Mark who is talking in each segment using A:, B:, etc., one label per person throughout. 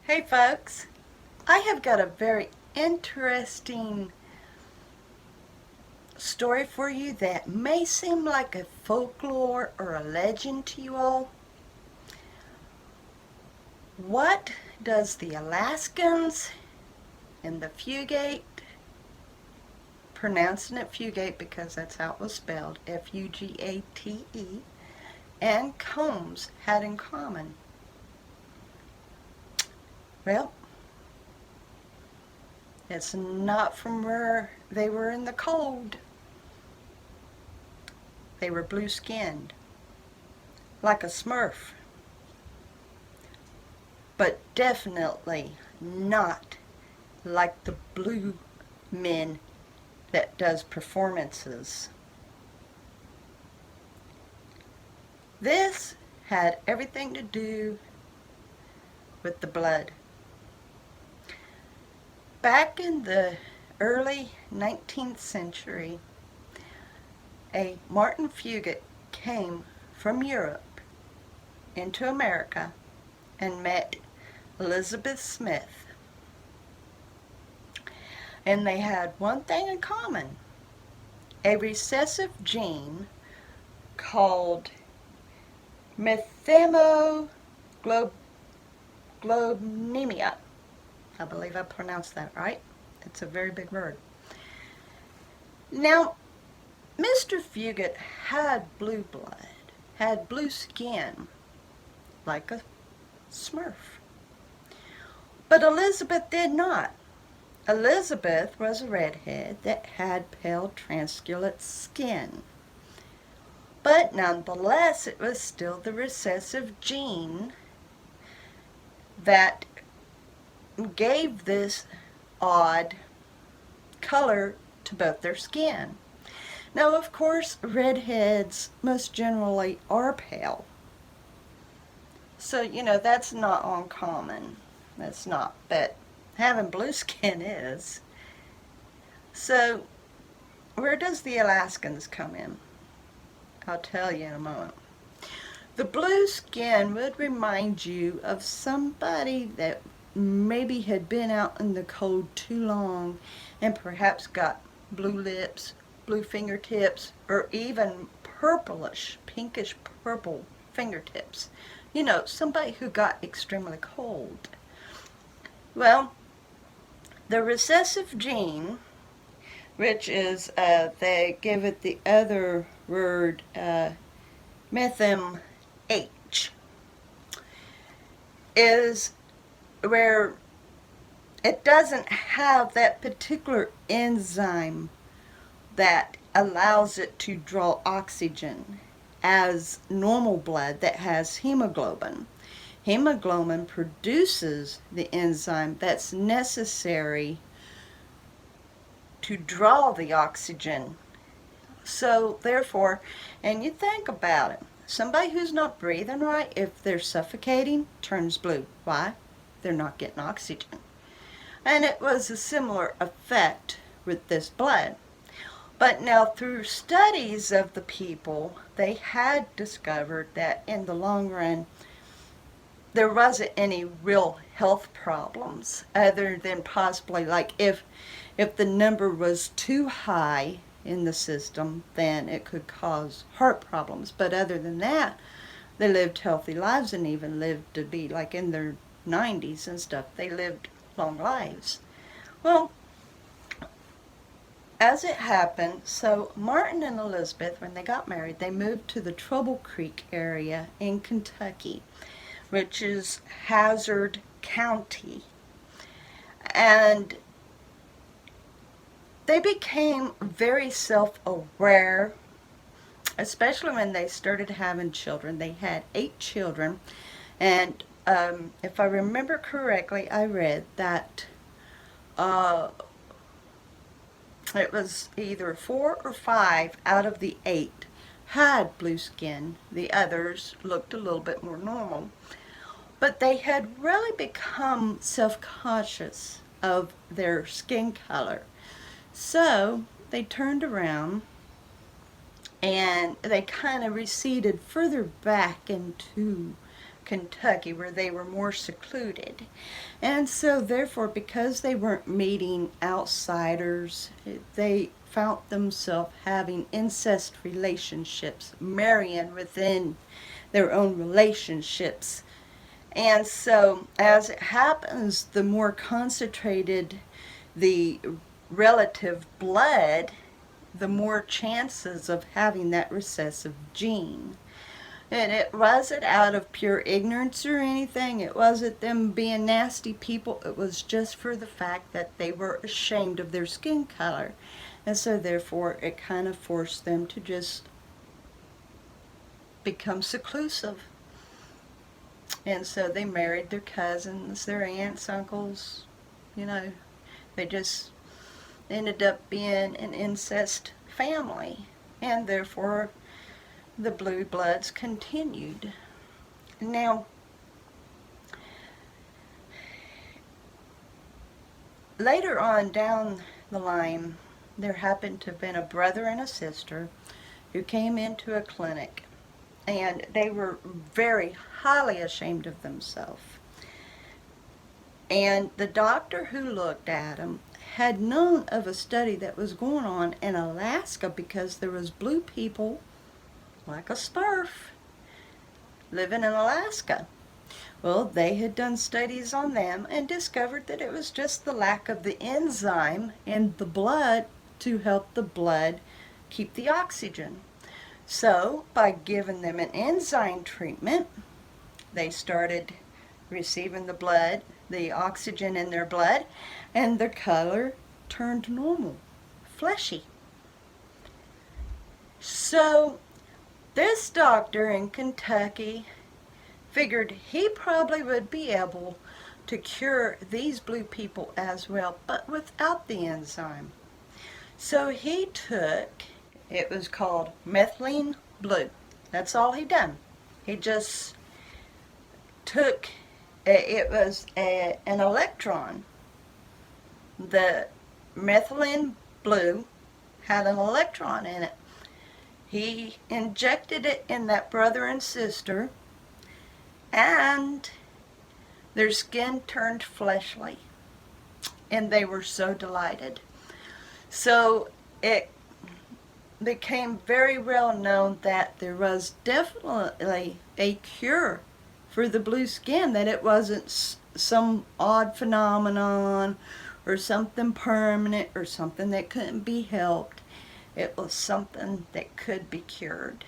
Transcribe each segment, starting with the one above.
A: Hey folks, I have got a very interesting story for you that may seem like a folklore or a legend to you all. What does the Alaskans and the Fugate, pronouncing it Fugate because that's how it was spelled, Fugate, and Combs had in common? Well, it's not from where they were in the cold. They were blue-skinned, like a Smurf, but definitely not like the blue men that does performances. This had everything to do with the blood. Back in the early 19th century, a Martin Fugate came from Europe into America and met Elizabeth Smith. And they had one thing in common: a recessive gene called methemoglobinema. I believe I pronounced that right. It's a very big word. Now, Mr. Fugate had blue blood, had blue skin, like a Smurf. But Elizabeth did not. Elizabeth was a redhead that had pale translucent skin. But nonetheless, it was still the recessive gene that gave this odd color to both their skin. Now, of course, redheads most generally are pale. So, that's not uncommon. That's not. But having blue skin is. So, where does the Alaskans come in? I'll tell you in a moment. The blue skin would remind you of somebody that maybe had been out in the cold too long and perhaps got blue lips, blue fingertips, or even purplish, pinkish purple fingertips. Somebody who got extremely cold. Well, the recessive gene, which is, they give it the other word, methem H, is where it doesn't have that particular enzyme that allows it to draw oxygen as normal blood that has hemoglobin. Hemoglobin produces the enzyme that's necessary to draw the oxygen. So therefore, and you think about it, somebody who's not breathing right, if they're suffocating, turns blue. Why? They're not getting oxygen. And it was a similar effect with this blood. But now, through studies of the people, they had discovered that in the long run, there wasn't any real health problems other than possibly, like, if the number was too high in the system, then it could cause heart problems. But other than that, they lived healthy lives and even lived to be like in their 90s and stuff. They lived long lives. Well, as it happened, so Martin and Elizabeth, when they got married, they moved to the Trouble Creek area in Kentucky, which is Hazard County. And they became very self-aware, especially when they started having children. They had 8 children, and if I remember correctly, I read that it was either 4 or 5 out of the 8 had blue skin. The others looked a little bit more normal. But they had really become self-conscious of their skin color. So they turned around and they kind of receded further back into Kentucky, where they were more secluded. And so, therefore, because they weren't meeting outsiders, they found themselves having incest relationships, marrying within their own relationships. And so, as it happens, the more concentrated the relative blood, the more chances of having that recessive gene. And it wasn't out of pure ignorance or anything. It wasn't them being nasty people. It was just for the fact that they were ashamed of their skin color. And so therefore it kind of forced them to just become seclusive. And so they married their cousins, their aunts, uncles, you know. They just ended up being an incest family. And therefore the blue bloods continued. Now, later on down the line, there happened to have been a brother and a sister who came into a clinic, and they were very highly ashamed of themselves. And the doctor who looked at them had known of a study that was going on in Alaska because there was blue people like a Smurf living in Alaska. Well, they had done studies on them and discovered that it was just the lack of the enzyme in the blood to help the blood keep the oxygen. So, by giving them an enzyme treatment, they started receiving the blood, the oxygen in their blood, and their color turned normal, fleshy. So, this doctor in Kentucky figured he probably would be able to cure these blue people as well, but without the enzyme. So he took, it was called methylene blue. That's all he done. He just took, it was an electron. The methylene blue had an electron in it. He injected it in that brother and sister, and their skin turned fleshly, and they were so delighted. So it became very well known that there was definitely a cure for the blue skin, that it wasn't some odd phenomenon or something permanent or something that couldn't be helped. It was something that could be cured.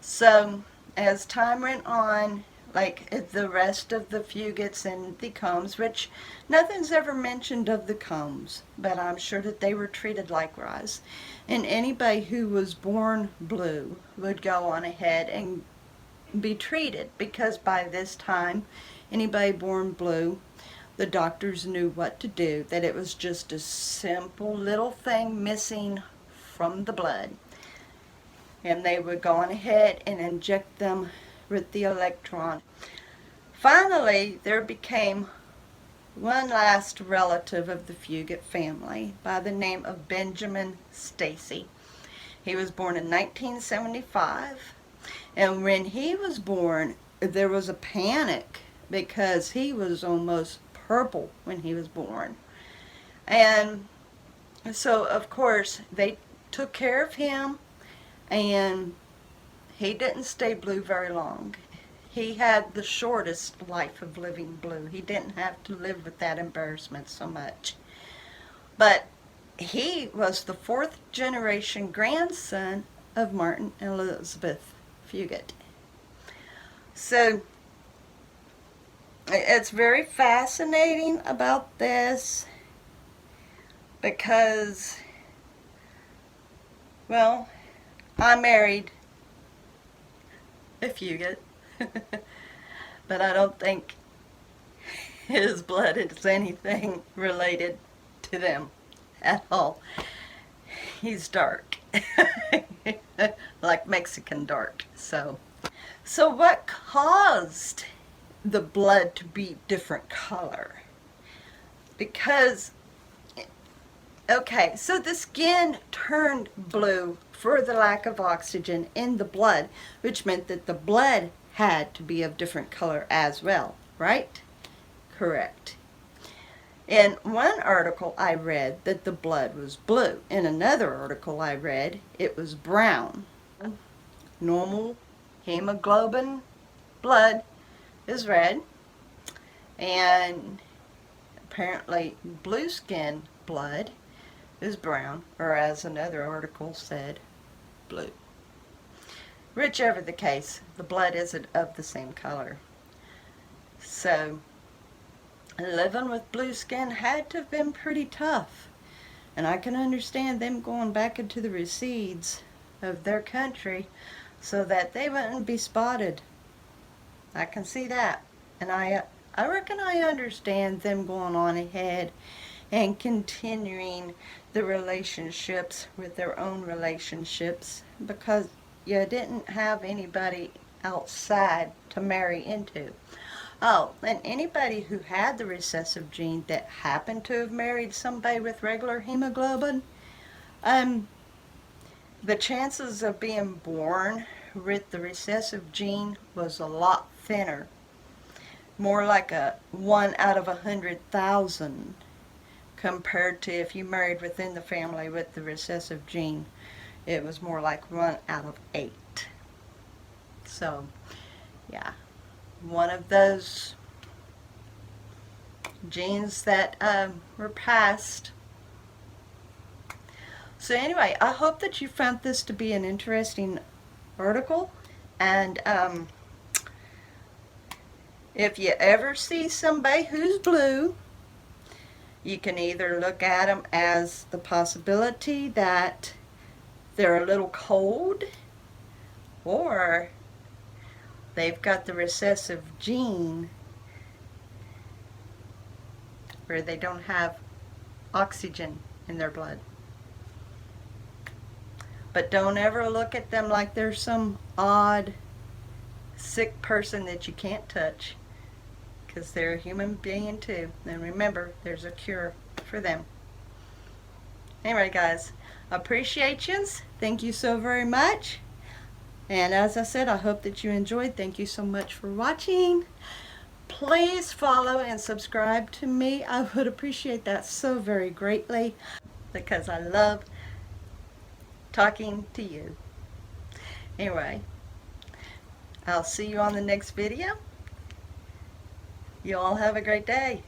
A: So, as time went on, like the rest of the Fugits and the Combs, which nothing's ever mentioned of the Combs, but I'm sure that they were treated likewise. And anybody who was born blue would go on ahead and be treated, because by this time, anybody born blue, the doctors knew what to do, that it was just a simple little thing missing from the blood. And they would go on ahead and inject them with the electron. Finally, there became one last relative of the Fugit family by the name of Benjamin Stacy. He was born in 1975, and when he was born, there was a panic because he was almost purple when he was born. And so, of course, they took care of him, and he didn't stay blue very long. He had the shortest life of living blue. He didn't have to live with that embarrassment so much. But he was the fourth generation grandson of Martin and Elizabeth Fugit. So it's very fascinating about this because, well, I married a Fugit, but I don't think his blood is anything related to them at all. He's dark, like Mexican dark. So what caused the blood to be different color? Because, okay, so the skin turned blue for the lack of oxygen in the blood, which meant that the blood had to be of different color as well, right? Correct. In one article I read that the blood was blue. In another article I read it was brown. Normal hemoglobin blood is red, and apparently blue skin blood is brown, or as another article said, blue. Whichever the case, the blood isn't of the same color. So living with blue skin had to have been pretty tough. And I can understand them going back into the recedes of their country so that they wouldn't be spotted. I can see that. And I reckon I understand them going on ahead and continuing the relationships with their own relationships, because you didn't have anybody outside to marry into. Oh, and anybody who had the recessive gene that happened to have married somebody with regular hemoglobin, the chances of being born with the recessive gene was a lot thinner. More like a 1 out of 100,000 compared to if you married within the family with the recessive gene. It was more like 1 out of 8. So, yeah, one of those genes that were passed. So anyway, I hope that you found this to be an interesting article, and if you ever see somebody who's blue, you can either look at them as the possibility that they're a little cold, or they've got the recessive gene where they don't have oxygen in their blood. But don't ever look at them like they're some odd, sick person that you can't touch, because they're a human being too. And remember, there's a cure for them. Anyway, guys, appreciate yous. Thank you so very much. And as I said, I hope that you enjoyed. Thank you so much for watching. Please follow and subscribe to me. I would appreciate that so very greatly, because I love talking to you. Anyway, I'll see you on the next video. You all have a great day.